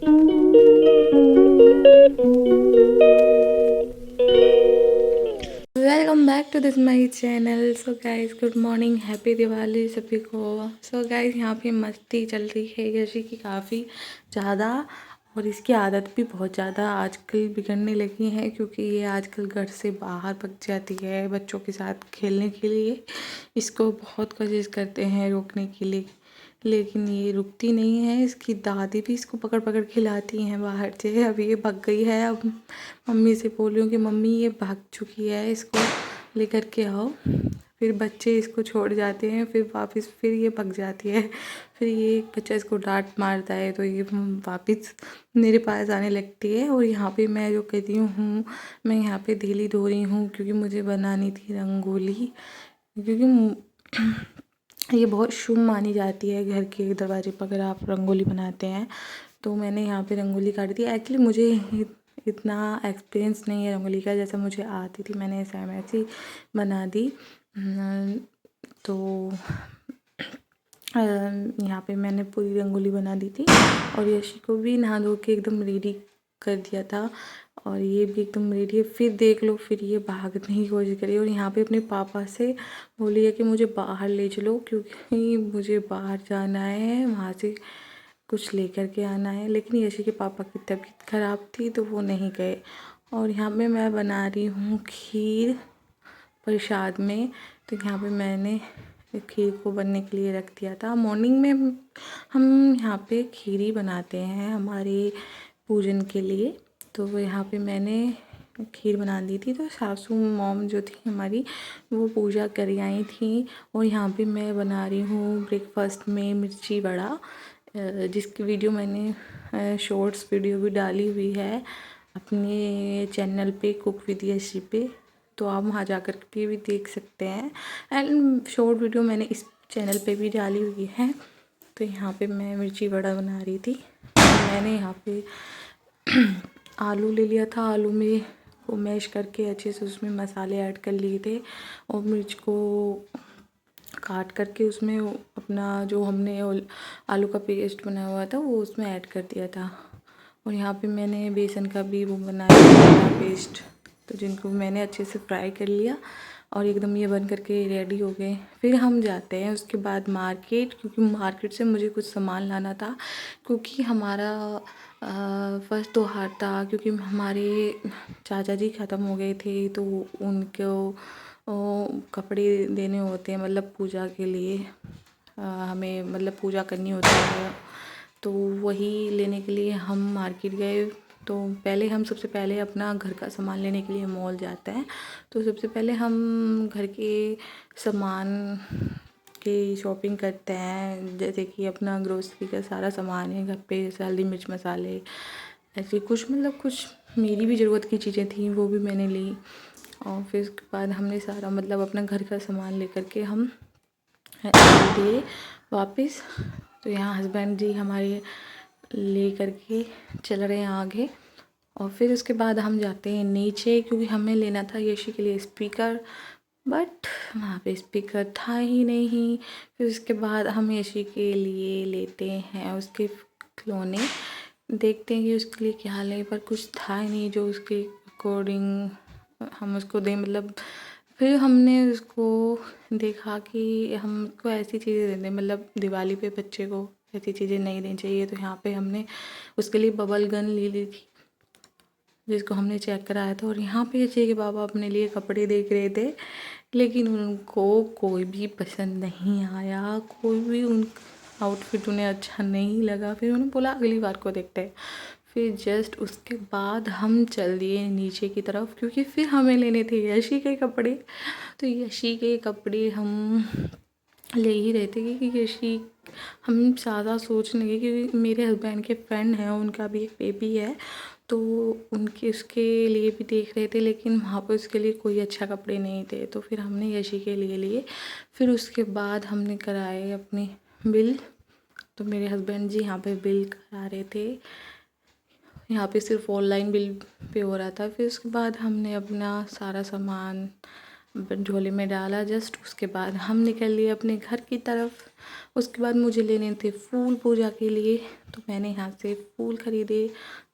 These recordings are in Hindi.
Welcome back to this my channel. So guys good morning, happy Diwali सभी को। सो गाइज यहाँ पे मस्ती चल रही है यशी की काफ़ी ज़्यादा, और इसकी आदत भी बहुत ज़्यादा आजकल बिगड़ने लगी है, क्योंकि ये आजकल घर से बाहर भाग जाती है बच्चों के साथ खेलने के लिए। इसको बहुत कोशिश करते हैं रोकने के लिए, लेकिन ये रुकती नहीं है। इसकी दादी भी इसको पकड़ पकड़ खिलाती हैं बाहर से। अब ये भाग गई है। अब मम्मी से बोल रही हूँ कि मम्मी ये भाग चुकी है, इसको लेकर के आओ। फिर बच्चे इसको छोड़ जाते हैं, फिर वापस फिर ये भाग जाती है। फिर ये एक बच्चा इसको डांट मारता है तो ये वापस मेरे पास आने लगती है। और यहाँ पे मैं जो कहती हूँ, मैं यहाँ पे धेली धो रही हूँ क्योंकि मुझे बनानी थी रंगोली, क्योंकि ये बहुत शुभ मानी जाती है। घर के दरवाजे पर अगर आप रंगोली बनाते हैं तो मैंने यहाँ पे रंगोली काटी थी। एक्चुअली मुझे इतना एक्सपीरियंस नहीं है रंगोली का, जैसा मुझे आती थी मैंने ऐसी बना दी। तो यहाँ पे मैंने पूरी रंगोली बना दी थी, और यशी को भी नहा धो के एकदम रेडी कर दिया था, और ये भी एकदम रेडी है। फिर देख लो, फिर ये भागने की कोशिश करी, और यहाँ पे अपने पापा से बोली है कि मुझे बाहर ले चलो, क्योंकि मुझे बाहर जाना है, वहाँ से कुछ लेकर के आना है। लेकिन यशी के पापा की तबीयत ख़राब थी तो वो नहीं गए। और यहाँ पे मैं बना रही हूँ खीर प्रसाद में। तो यहाँ पे मैंने खीर को बनने के लिए रख दिया था। मॉर्निंग में हम यहाँ पे खीर ही बनाते हैं हमारे पूजन के लिए। तो यहाँ पे मैंने खीर बना दी थी, तो सासू मॉम जो थी हमारी वो पूजा कर आई थी। और यहाँ पे मैं बना रही हूँ ब्रेकफास्ट में मिर्ची वड़ा, जिसकी वीडियो मैंने शॉर्ट्स वीडियो भी डाली हुई है अपने चैनल पे, कुक विद यशी पे। तो आप वहाँ जा कर के भी देख सकते हैं। एंड शॉर्ट वीडियो मैंने इस चैनल पे भी डाली हुई है। तो यहाँ पे मैं मिर्ची वड़ा बना रही थी। मैंने यहाँ पे आलू ले लिया था, आलू में को मैश करके अच्छे से उसमें मसाले ऐड कर लिए थे, और मिर्च को काट करके उसमें अपना जो हमने आलू का पेस्ट बनाया हुआ था वो उसमें ऐड कर दिया था। और यहाँ पे मैंने बेसन का भी वो बनाया था पेस्ट, तो जिनको मैंने अच्छे से फ्राई कर लिया, और एकदम ये बन करके रेडी हो गए। फिर हम जाते हैं उसके बाद मार्केट, क्योंकि मार्केट से मुझे कुछ सामान लाना था, क्योंकि हमारा फर्स्ट त्योहार था, क्योंकि हमारे चाचा जी ख़त्म हो गए थे, तो उनको कपड़े देने होते हैं, मतलब पूजा के लिए हमें मतलब पूजा करनी होती है, तो वही लेने के लिए हम मार्केट गए। तो पहले हम सबसे पहले अपना घर का सामान लेने के लिए मॉल जाते हैं। तो सबसे पहले हम घर के सामान की शॉपिंग करते हैं, जैसे कि अपना ग्रोसरी का सारा सामान है घर पे, हल्दी मिर्च मसाले ऐसे कुछ, मतलब कुछ मेरी भी ज़रूरत की चीज़ें थी वो भी मैंने ली। और फिर उसके बाद हमने सारा मतलब अपना घर का सामान लेकर के हम दिए वापस। तो यहाँ हस्बैंड जी हमारे ले करके चल रहे हैं आगे। और फिर उसके बाद हम जाते हैं नीचे, क्योंकि हमें लेना था यशी के लिए स्पीकर, बट वहाँ पे स्पीकर था ही नहीं। फिर उसके बाद हम यशी के लिए लेते हैं उसके खिलौने, देखते हैं कि उसके लिए क्या लें, पर कुछ था ही नहीं जो उसके अकॉर्डिंग हम उसको दें। मतलब फिर हमने उसको देखा कि हमको ऐसी चीज़ें दे दें, मतलब दिवाली पे बच्चे को ऐसी चीज़ें नहीं देनी चाहिए। तो यहाँ पे हमने उसके लिए बबल गन ले ली थी, जिसको हमने चेक कराया था। और यहाँ पे यशी के बाबा अपने लिए कपड़े देख रहे थे, लेकिन उनको कोई भी पसंद नहीं आया, कोई भी उन आउटफिट उन्हें अच्छा नहीं लगा। फिर उन्होंने बोला अगली बार को देखते हैं। फिर जस्ट उसके बाद हम चल दिए नीचे की तरफ, क्योंकि फिर हमें लेने थे यशी के कपड़े। तो यशी के कपड़े हम ले ही रहे थे, क्योंकि यशी हम ज़्यादा सोच लगे, क्योंकि मेरे हस्बैंड के फ्रेंड हैं, उनका भी एक बेबी है, तो उनके उसके लिए भी देख रहे थे, लेकिन वहाँ पर उसके लिए कोई अच्छा कपड़े नहीं थे। तो फिर हमने यशी के लिए लिए। फिर उसके बाद हमने कराए अपने बिल। तो मेरे हस्बैंड जी यहाँ पे बिल करा रहे थे, यहाँ पे सिर्फ ऑनलाइन बिल पे हो रहा था। फिर उसके बाद हमने अपना सारा सामान झोले में डाला जस्ट। उसके बाद हम निकल लिए अपने घर की तरफ। उसके बाद मुझे लेने थे फूल पूजा के लिए, तो मैंने यहाँ से फूल ख़रीदे।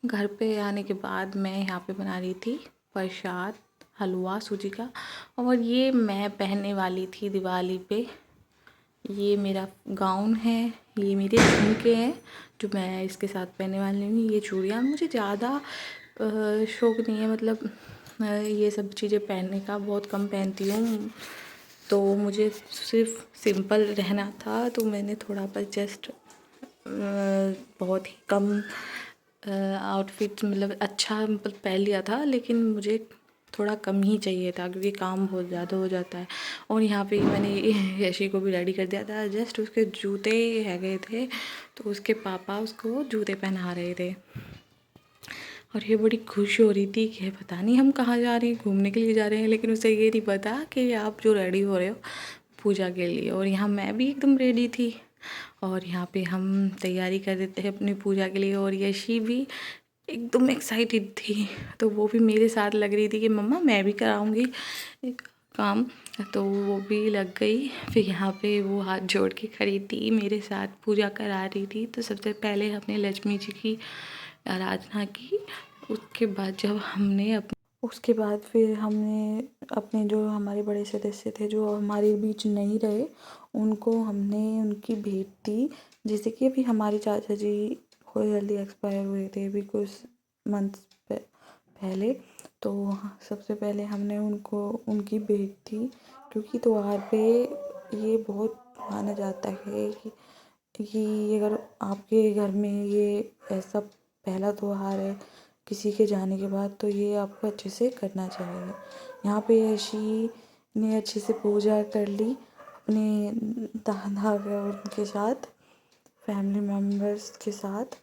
घर पे आने के बाद मैं यहाँ पे बना रही थी प्रसाद, हलवा सूजी का। और ये मैं पहनने वाली थी दिवाली पे। ये मेरा गाउन है, ये मेरे झुमके हैं जो मैं इसके साथ पहनने वाली हूँ। ये चूड़ियाँ मुझे ज़्यादा शौक नहीं है, मतलब ये सब चीज़ें पहनने का, बहुत कम पहनती हूँ। तो मुझे सिर्फ सिंपल रहना था, तो मैंने थोड़ा बस जस्ट बहुत ही कम आउटफिट, मतलब अच्छा मतलब पहन लिया था, लेकिन मुझे थोड़ा कम ही चाहिए था क्योंकि काम बहुत ज़्यादा हो जाता है। और यहाँ पे मैंने यशी को भी रेडी कर दिया था। जस्ट उसके जूते रह गए थे, तो उसके पापा उसको जूते पहना रहे थे। और ये बड़ी खुश हो रही थी कि पता नहीं हम कहाँ जा रहे हैं, घूमने के लिए जा रहे हैं, लेकिन उसे ये नहीं पता कि आप जो रेडी हो रहे हो पूजा के लिए। और यहाँ मैं भी एकदम रेडी थी, और यहाँ पे हम तैयारी कर देते हैं अपनी पूजा के लिए। और यशी भी एकदम एक्साइटेड थी, तो वो भी मेरे साथ लग रही थी कि मम्मा मैं भी कराऊंगी काम, तो वो भी लग गई। फिर यहाँ पे वो हाथ जोड़ के खड़ी थी, मेरे साथ पूजा करा रही थी। तो सबसे पहले हमने लक्ष्मी जी की आराधना की। उसके बाद फिर हमने अपने जो हमारे बड़े सदस्य थे जो हमारे बीच नहीं रहे, उनको हमने उनकी भेंट दी। जैसे कि अभी हमारे चाचा जी बहुत जल्दी एक्सपायर हुए थे अभी कुछ मंथ्स पहले, तो सबसे पहले हमने उनको उनकी भेंट दी। क्योंकि त्योहार पे ये बहुत माना जाता है कि अगर आपके घर में ये ऐसा पहला त्योहार है किसी के जाने के बाद, तो ये आपको अच्छे से करना चाहिए। यहाँ पे यशी ने अच्छे से पूजा कर ली अपने दादा और उनके साथ, फैमिली मेम्बर्स के साथ।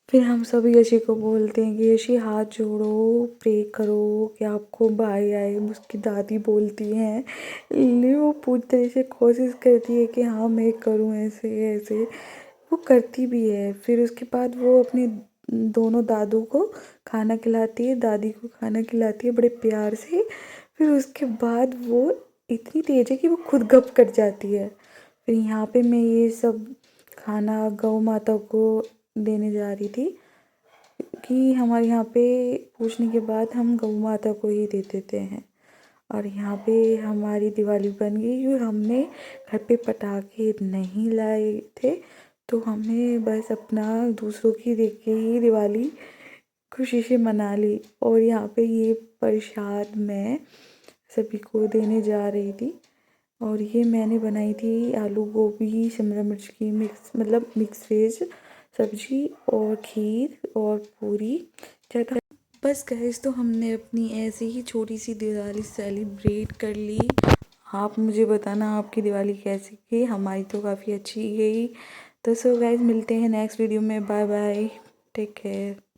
फिर हम सब यशी को बोलते हैं कि यशी हाथ जोड़ो, प्रे करो कि आपको भाई आए। उसकी दादी बोलती हैं, लेकिन वो पूरी तरह से कोशिश करती है कि हाँ मैं करूँ ऐसे ऐसे, वो करती भी है। फिर उसके बाद वो अपने दोनों दादू को खाना खिलाती है, दादी को खाना खिलाती है बड़े प्यार से। फिर उसके बाद वो इतनी तेज़ है कि वो खुद गप कर जाती है। फिर यहाँ पे मैं ये सब खाना गौ माता को देने जा रही थी कि हमारे यहाँ पे पूछने के बाद हम गौ माता को ही दे देते हैं। और यहाँ पे हमारी दिवाली बन गई क्योंकि हमने घर पे पटाखे नहीं लाए थे, तो हमने बस अपना दूसरों की देख के ही दिवाली खुशी से मना ली। और यहाँ पे ये प्रसाद मैं सभी को देने जा रही थी। और ये मैंने बनाई थी आलू गोभी शिमला मिर्च की मिक्स वेज सब्जी और खीर और पूरी। बस गाइस, तो हमने अपनी ऐसे ही छोटी सी दिवाली सेलिब्रेट कर ली। आप मुझे बताना आपकी दिवाली कैसी गई। हमारी तो काफ़ी अच्छी गई। तो सो गाइस, मिलते हैं नेक्स्ट वीडियो में। Bye bye, take care.